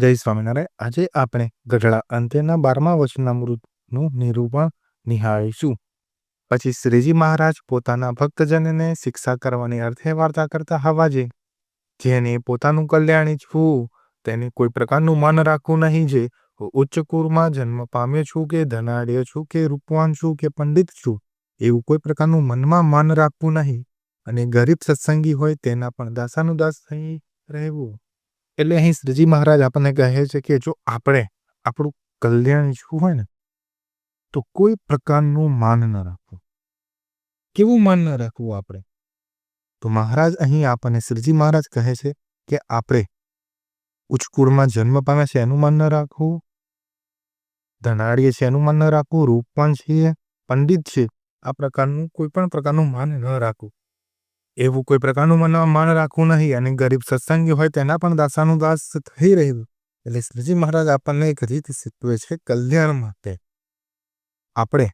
જય સ્વામિનારાયણ. આજે આપણે ગઢડા અંત્યના 12મા વચનામૃતનું નિરૂપણ નિહાળીશું. પછી શ્રીજી મહારાજ પોતાના ભક્તજનને શિક્ષા કરવાની અર્થે વાર્તા કરતા હવાજે જેને પોતાનું કલ્યાણ ઈચ્છવું તેને કોઈ પ્રકારનું મન રાખવું નહીં. જે ઉચ્ચ કુળમાં જન્મ પામ્યો છું કે ધનાઢ્ય છું કે રૂપવાન છું કે પંડિત છું એવું કોઈ પ્રકારનું મનમાં મન રાખવું નહીં. અને ગરીબ સત્સંગી હોય તેના પણ દાસાનુદાસ થઈ રહેવું. એટલે અહીં શ્રીજી મહારાજ આપણને કહે છે કે જો આપણે આપણું કલ્યાણ ઈચ્છવું હોય ને તો કોઈ પ્રકારનું માન ન રાખવું. કેવું માન ન રાખવું આપણે? તો મહારાજ અહીં આપણને શ્રીજી મહારાજ કહે છે કે આપણે ઉચ્ચ કુળમાં જન્મ પામ્યા છે એનું માન ન રાખવું, ધનાઢ્ય છે એનું માન ન રાખવું, રૂપવાન છે, પંડિત છે, આ પ્રકારનું કોઈ પણ પ્રકારનું માન ન રાખવું. એવું કોઈ પ્રકારનું માન રાખવું નહીં. અને ગરીબ સત્સંગી હોય તેના પણ દાસાનુદાસ થઈ રહ્યું. એટલે શ્રીજી મહારાજ આપણને એક રીત શીખવે છે કલ્યાણ માટે. આપણે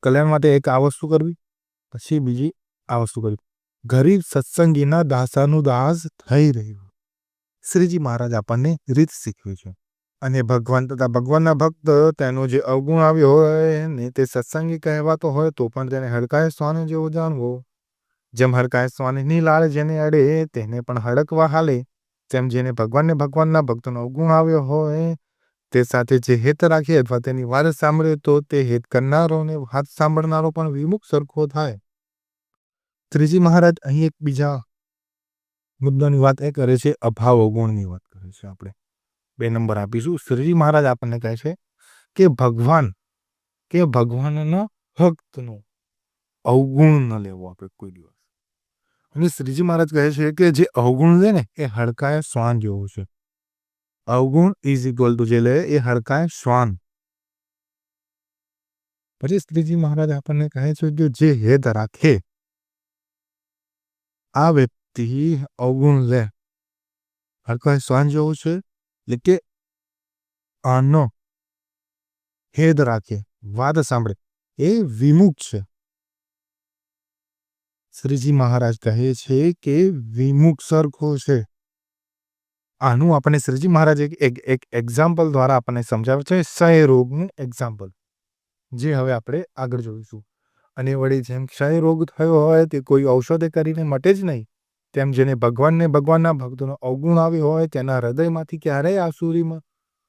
કલ્યાણ માટે એક આ વસ્તુ કરવી, પછી બીજી આ વસ્તુ કરવી. ગરીબ સત્સંગીના દાસાનુદાસ થઈ રહ્યું. શ્રીજી મહારાજ આપણને રીત શીખવે છે. અને ભગવાન તથા ભગવાનના ભક્ત તેનો જે અવગુણ આવ્યો હોય ને તે સત્સંગી કહેવાતો હોય તો પણ તેને હડકાય સ્વાને જેવો જાણવો. જેમ હરકાય સ્વામીની લાળ જેને અડે તેને પણ હડકવા હાલે, તેમ જેને ભગવાનના ભક્તનો અવગુણ આવ્યો હોય તે સાથે જે હેત રાખે અથવા તેની વાત સાંભળે તો તે હેત કરનારો ને વાત સાંભળનારો પણ વિમુખ સરખો થાય. શ્રીજી મહારાજ અહીં એક બીજા મુદ્દાની વાત એ કરે છે, અભાવ અવગુણની વાત કરે છે. આપણે 2 નંબર આપીશું. શ્રીજી મહારાજ આપણને કહે છે કે ભગવાનના ભક્તનો અવગુણ ન લેવો આપણે કોઈ દિવસ. અને શ્રીજી મહારાજ કહે છે કે જે અવગુણ લે ને એ હડકાય શ્વાન જેવું છે. અવગુણ ઇઝ ઇક્વલ ટુ જે લે એ હડકાય શ્વાન. પછી શ્રીજી મહારાજ આપણને કહે છે કે જે હેત રાખે આ વ્યક્તિ અવગુણ લે હડકાય શ્વાન જેવું છે. એટલે કે આનો હેત રાખે, વાત સાંભળે એ વિમુખ છે. શ્રીજી મહારાજ કહે છે કે વિમુખ સરખો છે. આનું આપણે શ્રીજી મહારાજ એક એક્ઝામ્પલ દ્વારા આપણને સમજાવે છે, ક્ષય રોગનું એક્ઝામ્પલ, જે હવે આપણે આગળ જોઈશું. અને વળી જેમ ક્ષય રોગ થયો હોય તે કોઈ ઔષધે કરીને મટે જ નહીં, તેમ જેને ભગવાનના ભક્તોનો અવગુણ આવ્યો હોય તેના હૃદયમાંથી ક્યારેય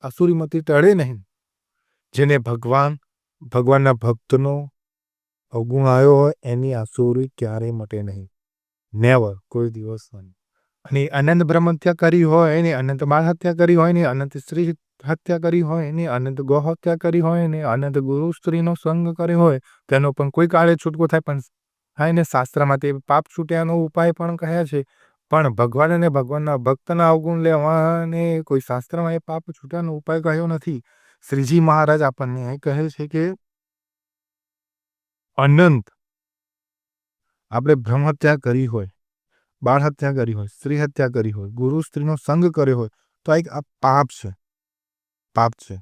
આસુરીમતી ટળે નહીં. જેને ભગવાનના ભક્તનો અવગુણ આવ્યો હોય એની આસુરી ક્યારેય મટે નહીં. નેવર, કોઈ દિવસ નહીં. અને અનંત બ્રહ્મ હત્યા કરી હોય ને અનંત બાળ હત્યા કરી હોય ને અનંત સ્ત્રી હત્યા કરી હોય ને અનંત ગૌ હત્યા કરી હોય ને અનંત ગુરુ સ્ત્રીનો સંગ કર્યો હોય તેનો પણ કોઈ કાળે છૂટકો થાય. પણ હા, એને શાસ્ત્રમાં તે પાપ છૂટ્યાનો ઉપાય પણ કહ્યા છે. પણ ભગવાન અને ભગવાનના ભક્તના અવગુણ લેવાને કોઈ શાસ્ત્રમાં એ પાપ છૂટ્યાનો ઉપાય કહ્યો નથી. શ્રીજી મહારાજ આપણને કહે છે કે અનંત આપણે બ્રહ્મ હત્યા કરી હોય, બાળ હત્યા કરી હોય, સ્ત્રી હત્યા કરી હોય, ગુરુ સ્ત્રીનો સંગ કર્યો હોય તો આ પાપ છે.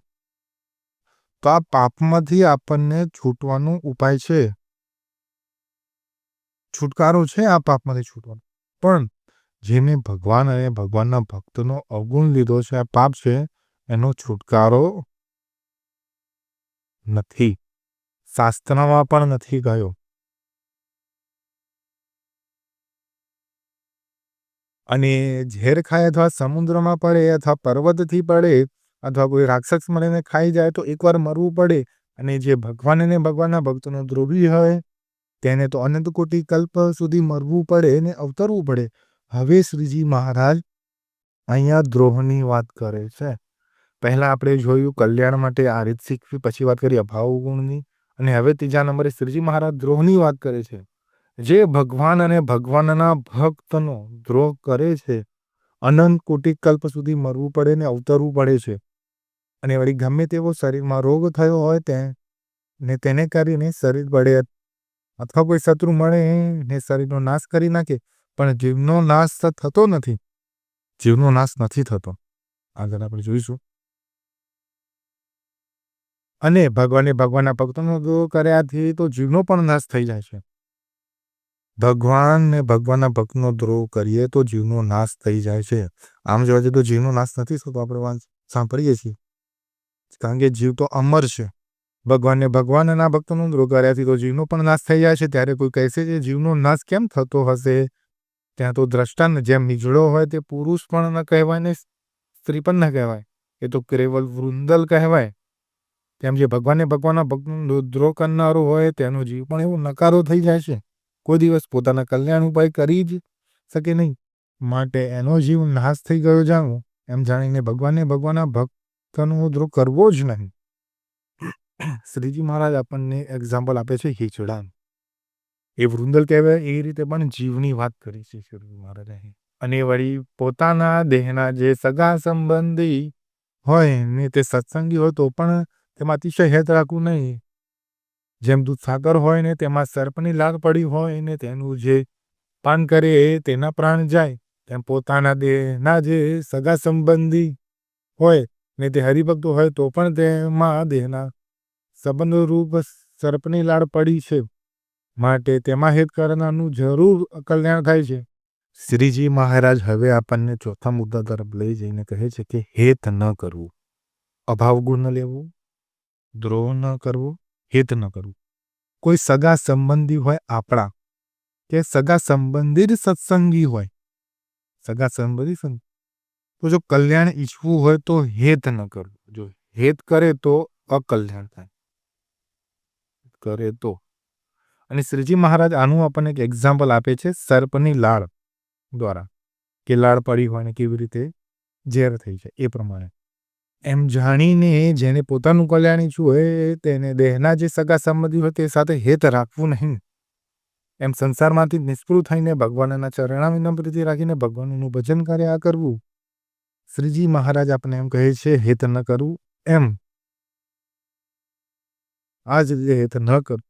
તો આ પાપમાંથી આપણને છૂટવાનો ઉપાય છે, છુટકારો છે આ પાપમાંથી છૂટવાનો. પણ જેને ભગવાન અને ભગવાનના ભક્તનો અવગુણ લીધો છે, આ પાપ છે, એનો છુટકારો નથી. શાસ્ત્રમાં પણ નથી ગયો. અને ઝેર ખાય અથવા સમુદ્રમાં પડે અથવા પર્વતથી પડે અથવા કોઈ રાક્ષસ મળીને ખાઈ જાય તો એકવાર મરવું પડે. અને જે ભગવાન અને ભગવાનના ભક્તનો દ્રોહી હોય તેને તો અનંત કોટી કલ્પ સુધી મરવું પડે ને અવતરવું પડે. હવે શ્રીજી મહારાજ અહીંયા દ્રોહની વાત કરે છે. પહેલા આપણે જોયું કલ્યાણ માટે આ રીત શીખવી, પછી વાત કરી અભાવ ગુણની, અને હવે 3જા નંબરે શ્રીજી મહારાજ દ્રોહની વાત કરે છે. જે ભગવાન અને ભગવાનના ભક્તનો દ્રોહ કરે છે અનંત કોટી કલ્પ સુધી મરવું પડે ને અવતરવું પડે છે. અને વળી ગમે તેવો શરીરમાં રોગ થયો હોય તેને કરીને શરીર પડે અથવા કોઈ શત્રુ મળે ને શરીરનો નાશ કરી નાખે, પણ જીવનો નાશ થતો નથી. જીવનો નાશ નથી થતો. આગળ આપણે જોઈશું. અને ભગવાનના ભક્તોનો દ્રોહ કર્યાથી તો જીવનો પણ નાશ થઈ જાય છે. ભગવાન ને ભગવાનના ભક્તનો દ્રોહ કરીએ તો જીવનો નાશ થઈ જાય છે. આમ જોવા જઈએ તો જીવનો નાશ નથી થતો. આપણે સાંભળીએ છીએ, કારણ કે જીવ તો અમર છે. ભગવાનને ભગવાનના ભક્તોનો દ્રોહ કર્યાથી તો જીવનો પણ નાશ થઈ જાય છે. ત્યારે કોઈ કહેશે કે જીવનો નાશ કેમ થતો હશે? ત્યાં તો દ્રષ્ટાંત જેમ નીચળો હોય તે પુરુષ પણ ન કહેવાય ને સ્ત્રી પણ ન કહેવાય, એ તો કેવલ વૃંદલ કહેવાય. તેમ જે ભગવાનના ભક્તનો દ્રોહ કરનારો હોય તેનો જીવ પણ એવો નકારો થઈ જાય છે. કોઈ દિવસ પોતાના કલ્યાણ ઉપાય કરી જ શકે નહીં. માટે એનો જીવ નાશ થઈ ગયો જાણવો, એમ જાણીને ભગવાનના ભક્તનો દ્રોહ કરવો જ નહીં. શ્રીજી મહારાજ આપણને એક્ઝામ્પલ આપે છે હિચડાનું. એ વૃંદલ કહેવાય એ રીતે પણ જીવની વાત કરી છે શ્રીજી મહારાજે. અને વળી પોતાના દેહના જે સગા સંબંધી હોય ને તે સત્સંગી હોય તો પણ તેમાં અતિશય હેત રાખવું નહીં. જેમ દૂધ સાગર હોય ને તેમાં સર્પની લાળ પડી હોય ને તેનું જે પાન કરે તેના પ્રાણ જાય, તેમ પોતાના દેહના જે સગા સંબંધી હોય ને તે હરિભક્તો હોય તો પણ તેમાં દેહના સંબંધ રૂપ સર્પની લાળ પડી છે. માટે તેમાં હેત કરનારનું જરૂર કલ્યાણ થાય છે. શ્રીજી મહારાજ હવે આપણને ચોથા મુદ્દા તરફ લઈ જઈને કહે છે કે હેત ન કરવું, અભાવ ગુણ ન લેવું, દ્રોહ ન કરવો, હેત ન કરવું. કોઈ સગા સંબંધી હોય આપણા કે સગા સંબંધી જ સત્સંગી હોય, સગા સંબંધી તો જો કલ્યાણ ઈચ્છવું હોય તો હેત ન કરવું. જો હેત કરે તો અકલ્યાણ થાય, કરે તો. અને શ્રીજી મહારાજ આનું આપણને એક એક્ઝામ્પલ આપે છે સર્પની લાળ દ્વારા, કે લાળ પડી હોય ને કેવી રીતે ઝેર થઈ જાય એ પ્રમાણે. એમ જાણીને જેને પોતાનું કલ્યાણ ઈચ્છવું હોય તેને દેહના જે સગા સંબંધી હોય તે સાથે હેત રાખવું નહીં. એમ સંસારમાંથી નિષ્ફળ થઈને ભગવાનના ચરણામાં વિનમ્રતા રાખીને ભગવાનનું ભજન કર્યા કરવું. શ્રીજી મહારાજ આપણે એમ કહે છે હેત ન કરવું. એમ આ જ રીતે હેત ન કરવું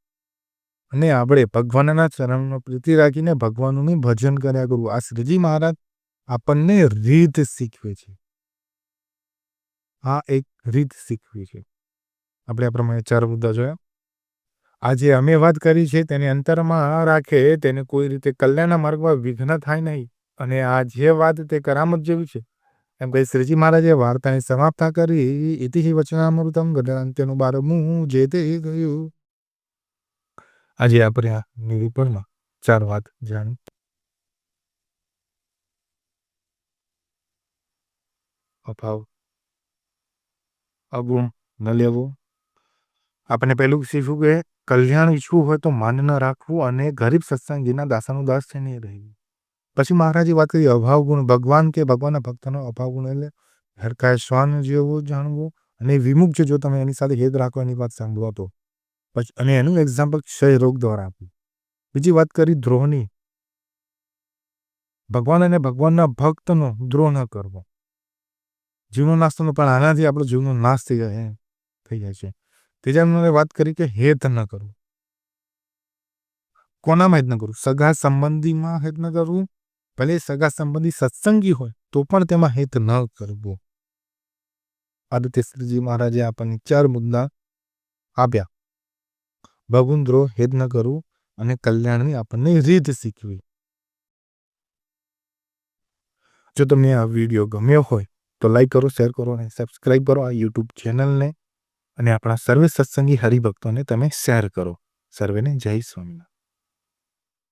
અને આપણે ભગવાનના ચરણમાં પ્રીતિ રાખીને ભગવાનનું ભજન કર્યા કરવું. આ શ્રીજી મહારાજ આપણને રીત શીખવે છે. આ એક રીત શીખવી છે. આપણે આ પ્રમાણે 4 મુદ્દા જોયા. આજે અમે વાત કરી છે તેને અંતરમાં રાખે તેને કોઈ રીતે કલ્યાણના માર્ગમાં વિઘ્ન થાય નહીં. અને આ જે વાત તે કરામત જેવી છે. એમ કહી શ્રીજી મહારાજે વાર્તાને સમાપ્ત કરી. ઇતિ વચનામૃતમ ગદાંત્યનું 12મું જે તે ગયું. આજે આપણે આ નિરૂપણમાં 4 વાત જાણી. અભાવ, અગુણ ન લેવો. આપણે પહેલું શીખ્યું કે કલ્યાણ ઈચ્છવું હોય તો માન ન રાખવું અને ગરીબ સત્સંગીના દાસાનું દાસ થઈને રહેવું. પછી મહારાજે વાત કરી અભાવ ગુણ, ભગવાન કે ભગવાનના ભક્તનો અભાવ ગુણ એટલે હરકાય શ્વાન જેવો જાણવો અને વિમુખ જો તમે એની સાથે હેત રાખો એની વાત સાંભળો તો. પછી અને એનું એક્ઝામ્પલ ક્ષય રોગ દ્વારા આપ્યું. બીજી વાત કરી દ્રોહની, ભગવાન અને ભગવાનના ભક્તનો દ્રોહ ન કરવો. જીવનો નાશ થતો પણ આનાથી આપણો જીવનો નાશ થઈ જાય છે. ત્રીજા નંબરે વાત કરી કે હેત ન કરવું. કોનામાં હેત ન કરવું? સગા સંબંધીમાં હેત ન કરવું. ભલે સગા સંબંધી સત્સંગી હોય તો પણ તેમાં હેત ન કરવું. આ રીતે શ્રીજી મહારાજે આપણને 4 મુદ્દા આપ્યા. ભગવાન દ્રોહ, હેત ન કરવું અને કલ્યાણની આપણને રીત શીખવી. જો તમને આ વિડીયો ગમ્યો હોય તો લાઈક કરો, શેર કરો અને સબસ્ક્રાઈબ કરો આ યુટ્યુબ ચેનલને. અને આપણા સર્વે સત્સંગી હરિભક્તોને તમે શેર કરો. સર્વેને જય સ્વામિનારાયણ.